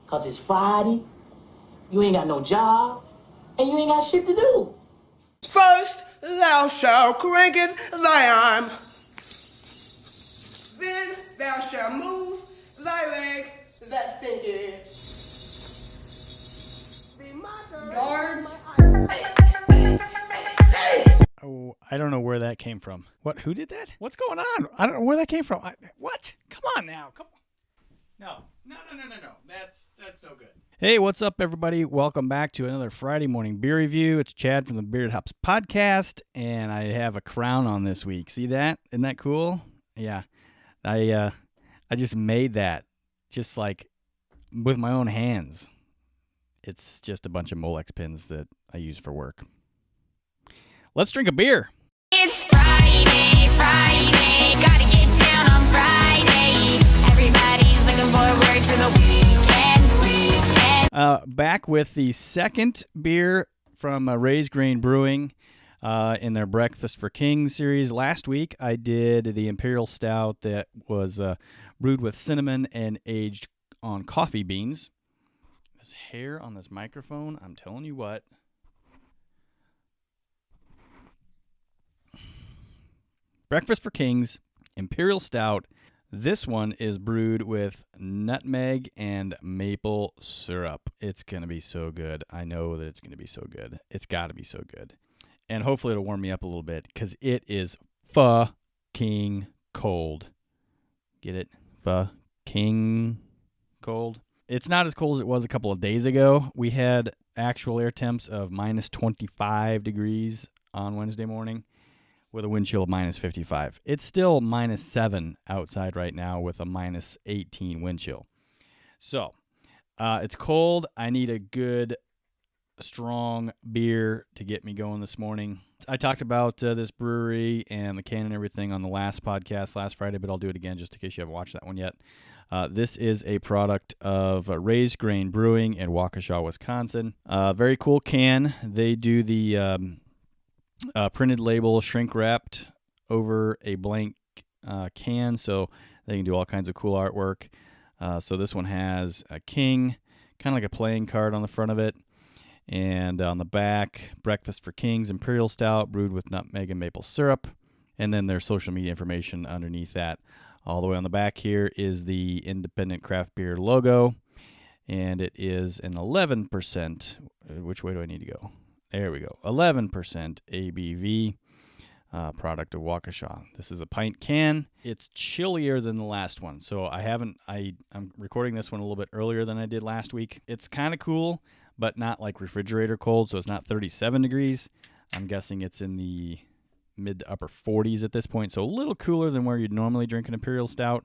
Cause it's Friday, you ain't got no job, and you ain't got shit to do. First thou shalt cranketh thy arm, then thou shalt move thy leg that stinketh. Guards. Oh, I don't know where that came from. What? Who did that? What's going on? I don't know where that came from. What? Come on now. Come on. No. That's no good. Hey, what's up, everybody? Welcome back to another Friday morning beer review. It's Chad from the Bearded Hops podcast, and I have a crown on this week. See that? Isn't that cool? Yeah. I just made that just like with my own hands. It's just a bunch of Molex pins that I use for work. Let's drink a beer. It's Friday, gotta get down on Friday. Everybody's looking forward to the weekend. Back with the second beer from Raised Grain Brewing in their Breakfast for Kings series. Last week I did the Imperial Stout that was brewed with cinnamon and aged on coffee beans. This hair on this microphone, I'm telling you what. Breakfast for Kings, Imperial Stout. This one is brewed with nutmeg and maple syrup. It's going to be so good. I know that it's going to be so good. It's got to be so good. And hopefully it'll warm me up a little bit because it is fucking cold. Get it? Fucking cold. It's not as cold as it was a couple of days ago. We had actual air temps of minus 25 degrees on Wednesday morning, with a wind chill of minus 55. It's still minus 7 outside right now with a minus 18 wind chill. So, it's cold. I need a good, strong beer to get me going this morning. I talked about this brewery and the can and everything on the last podcast last Friday, but I'll do it again just in case you haven't watched that one yet. This is a product of Raised Grain Brewing in Waukesha, Wisconsin. Very cool can. They do the printed label, shrink wrapped over a blank can, so they can do all kinds of cool artwork. So this one has a king, kind of like a playing card on the front of it, and on the back, Breakfast for Kings Imperial Stout brewed with nutmeg and maple syrup, and then their social media information underneath that. All the way on the back here is the Independent Craft Beer logo, and it is an 11%. Which way do I need to go? There we go. 11% ABV product of Waukesha. This is a pint can. It's chillier than the last one. So I'm recording this one a little bit earlier than I did last week. It's kind of cool, but not like refrigerator cold. So it's not 37 degrees. I'm guessing it's in the mid to upper 40s at this point. So a little cooler than where you'd normally drink an Imperial Stout.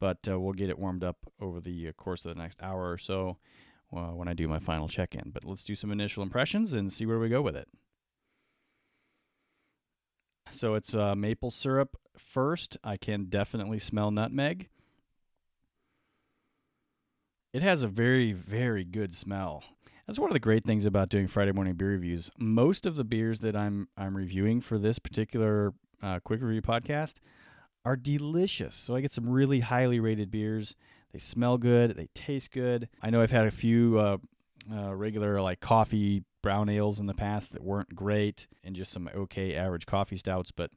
But we'll get it warmed up over the course of the next hour or so when I do my final check-in. But let's do some initial impressions and see where we go with it. So it's maple syrup first. I can definitely smell nutmeg. It has a very, very good smell. That's one of the great things about doing Friday morning beer reviews. Most of the beers that I'm reviewing for this particular quick review podcast are delicious. So I get some really highly rated beers. They smell good. They taste good. I know I've had a few regular like coffee brown ales in the past that weren't great, and just some okay average coffee stouts. But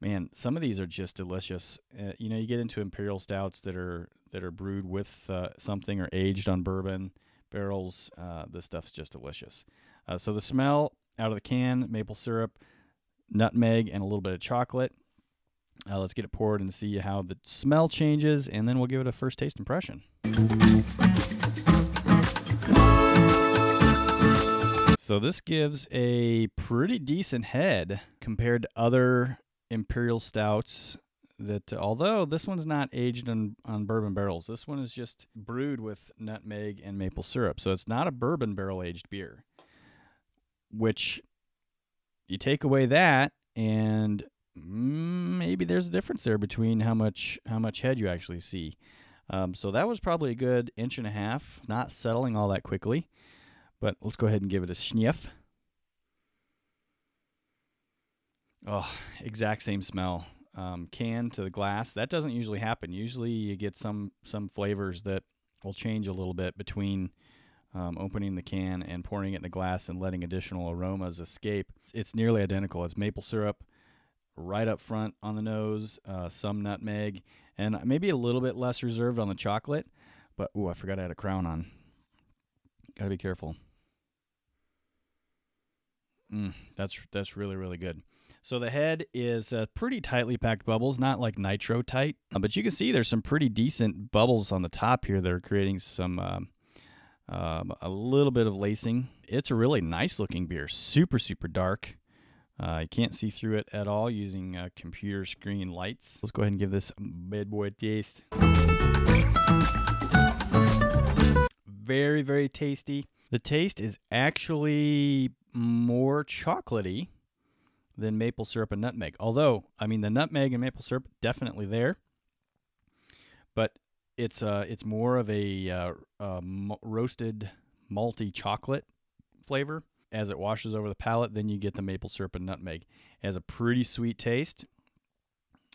man, some of these are just delicious. You get into Imperial Stouts that are brewed with something or aged on bourbon barrels. This stuff's just delicious. So the smell out of the can: maple syrup, nutmeg, and a little bit of chocolate. Let's get it poured and see how the smell changes, and then we'll give it a first taste impression. So this gives a pretty decent head compared to other Imperial Stouts that, although this one's not aged on bourbon barrels, this one is just brewed with nutmeg and maple syrup. So it's not a bourbon barrel-aged beer, which you take away that, and maybe there's a difference there between how much head you actually see. So that was probably a good inch and a half. It's not settling all that quickly, but let's go ahead and give it a sniff. Oh, exact same smell. Can to the glass. That doesn't usually happen. Usually you get some flavors that will change a little bit between opening the can and pouring it in a glass and letting additional aromas escape. It's nearly identical. It's maple syrup right up front on the nose, some nutmeg, and maybe a little bit less reserved on the chocolate. But, I forgot I had a crown on. Gotta be careful. That's really, really good. So the head is pretty tightly packed bubbles, not like nitro tight, but you can see there's some pretty decent bubbles on the top here that are creating some a little bit of lacing. It's a really nice looking beer, super, super dark. You can't see through it at all using computer screen lights. Let's go ahead and give this bad boy a taste. Very, very tasty. The taste is actually more chocolatey than maple syrup and nutmeg. Although, I mean, the nutmeg and maple syrup definitely there, but it's more of a roasted malty chocolate flavor. As it washes over the palate, then you get the maple syrup and nutmeg. It has a pretty sweet taste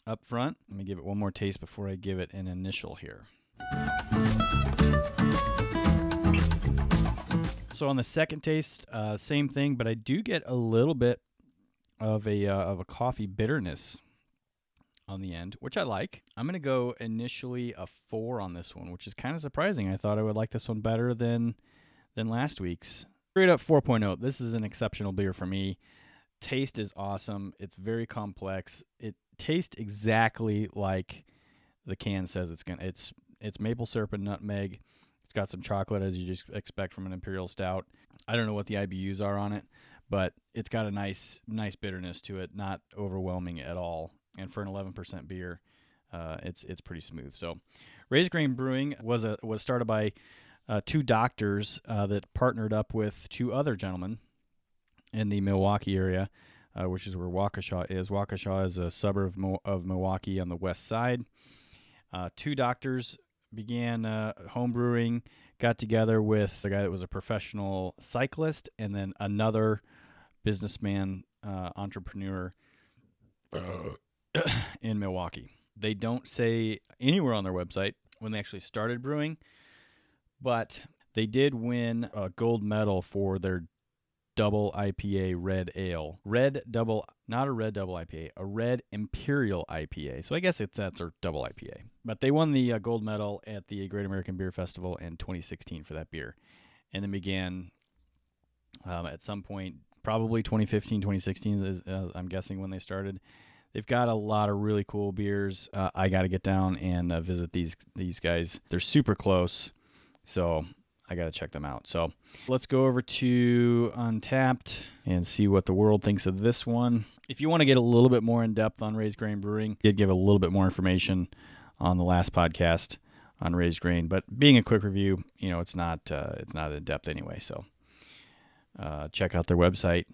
up front. Let me give it one more taste before I give it an initial here. So on the second taste, same thing, but I do get a little bit of a coffee bitterness on the end, which I like. I'm going to go initially a 4 on this one, which is kind of surprising. I thought I would like this one better than last week's. Straight up 4.0. This is an exceptional beer for me. Taste is awesome. It's very complex. It tastes exactly like the can says it's going to. It's maple syrup and nutmeg. It's got some chocolate, as you just expect from an imperial stout. I don't know what the IBUs are on it, but it's got a nice bitterness to it, not overwhelming at all. And for an 11% beer, it's pretty smooth. So, Raised Grain Brewing was started by 2 doctors that partnered up with 2 other gentlemen in the Milwaukee area, which is where Waukesha is. Waukesha is a suburb of Milwaukee on the west side. 2 doctors began home brewing, got together with the guy that was a professional cyclist, and then another businessman, entrepreneur in Milwaukee. They don't say anywhere on their website when they actually started brewing, but they did win a gold medal for their double IPA red ale. Not a red double IPA, a red imperial IPA. So I guess that's their double IPA. But they won the gold medal at the Great American Beer Festival in 2016 for that beer. And then began at some point, probably 2015, 2016 is I'm guessing when they started. They've got a lot of really cool beers. I got to get down and visit these guys. They're super close, so I got to check them out. So let's go over to Untapped and see what the world thinks of this one. If you want to get a little bit more in depth on Raised Grain Brewing, I did give a little bit more information on the last podcast on Raised Grain, but being a quick review, it's not in depth anyway. So check out their website,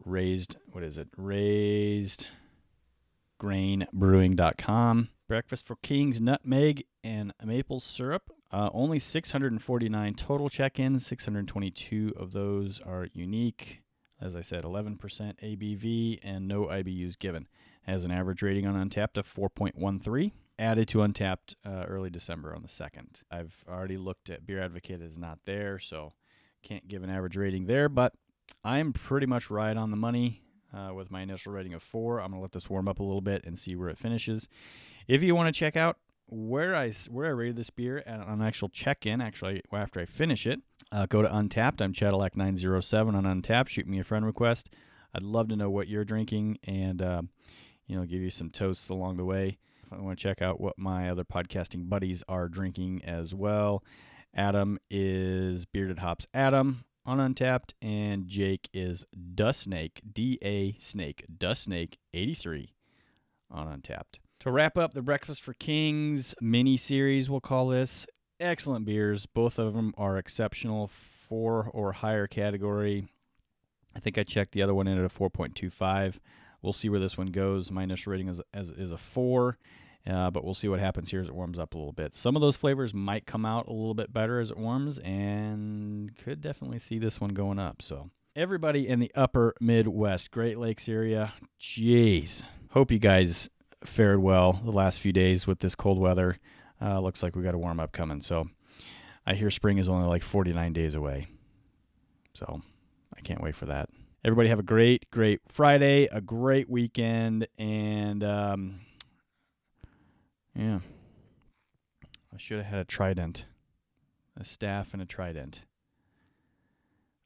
RaisedGrainBrewing.com. Breakfast for Kings Nutmeg and Maple Syrup. Only 649 total check-ins. 622 of those are unique. As I said, 11% ABV and no IBUs given. Has an average rating on Untapped of 4.13. Added to Untapped early December on the 2nd. I've already looked at Beer Advocate. Is not there, so can't give an average rating there. But I'm pretty much right on the money with my initial rating of 4. I'm going to let this warm up a little bit and see where it finishes. If you want to check out where I rated this beer on an actual check-in, actually after I finish it, go to Untapped. I'm Cadillac907 on Untapped. Shoot me a friend request. I'd love to know what you're drinking and give you some toasts along the way. If I want to check out what my other podcasting buddies are drinking as well, Adam is Bearded Hops Adam on Untapped, and Jake is DaSnake, D-A Snake, DaSnake 83 on Untapped. To wrap up the Breakfast for Kings mini-series, we'll call this, excellent beers. Both of them are exceptional, 4 or higher category. I think I checked the other one in at a 4.25. We'll see where this one goes. My initial rating is a 4, but we'll see what happens here as it warms up a little bit. Some of those flavors might come out a little bit better as it warms, and could definitely see this one going up. So everybody in the upper Midwest, Great Lakes area, jeez. Hope you guys fared well the last few days with this cold weather. Looks like we got a warm up coming. So I hear spring is only like 49 days away. So I can't wait for that. Everybody have a great, great Friday, a great weekend, and yeah. I should have had a trident, a staff and a trident.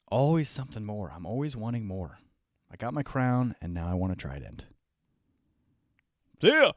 Always something more. I'm always wanting more. I got my crown, and now I want a trident. See ya!